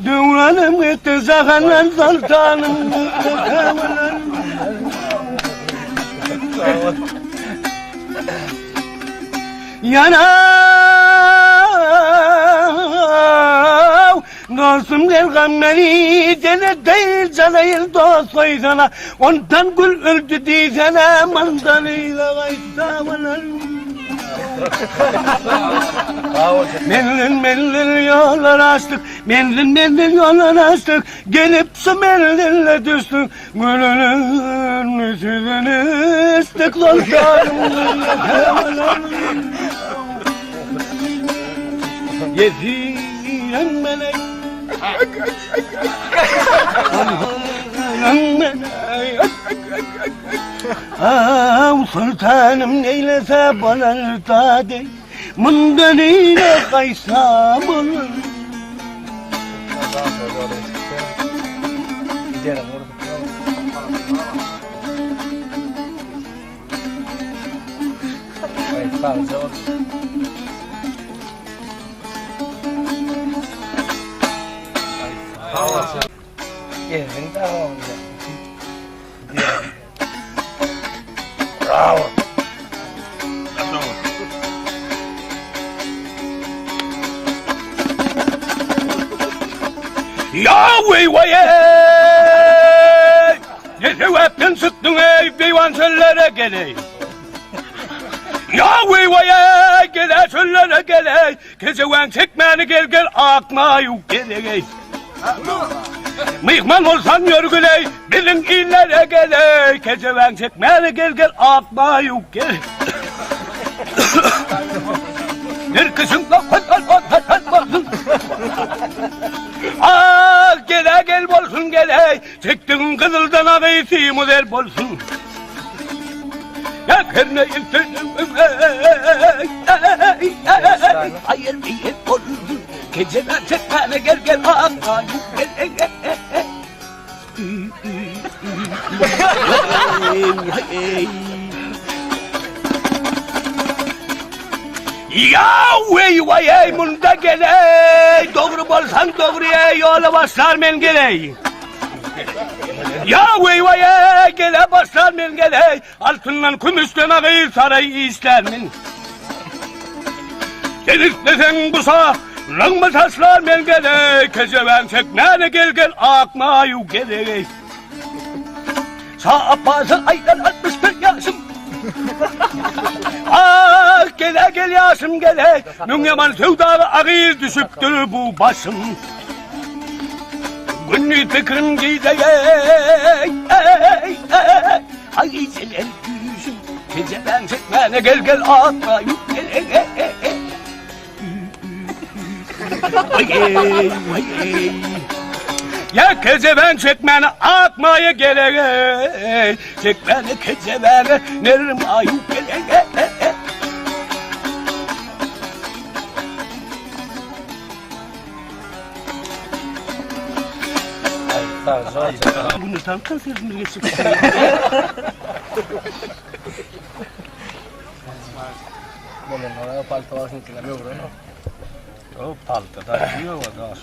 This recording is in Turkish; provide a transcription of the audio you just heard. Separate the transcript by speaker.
Speaker 1: Düğranım etti zahanan sultanım. Yanav dostum gelgamleri cennet değil canayıl dostoy sana ondan gül öldü diyene mandalıyla kayıtsamanın. Mellin yollar açtık, mellin yollar açtık, gelip su mellinle düştük, gülünün yüzünü istiklalım. Yeziyen melek, sultanım neylese bana rıtade, bundan ile kaysam olur. Bravo. Ya vay vay ne sebepten sıktın ey divan çöllere geley. Ya vay vay gele çöllere geley. Keseven çekmeni gel akma yok geley. Mihman olsan yörgüley, bilin illere geley. Keseven çekmeni gel akma yok geley. Bir kışın gel bolsun gele, çektiğin kızıldan ağayı model bolsun. Ya kerne iltenim, hayır bir bolsun. Geceden çekmene gel ağayı ya vay bunda geley, doğru bolsan doğruya yola başlar men geley. Ya vay gele başlar men geley, altından kümüşten ağayı sarayı ister men. Gel istesen bu sağ, rangma taşlar men geley, keseven çekmene gel akma yu geley. Sağ bazı aydan 61 yaşım. Gel yaşım gele, nün yaman sevdalı ağır düşüptür bu başım. Günlü fikrim gideyey, ay senin yüzüm, geceden çekmene gel atma yük gele. Ya kezeven çekmeni atmaya geley, çekmeni kezevene nerim ayıp geley. Bunu tam sözümü geçip.
Speaker 2: Bueno, ahora falta bastante la mía, bro, ¿no?
Speaker 1: O palta da, yok da.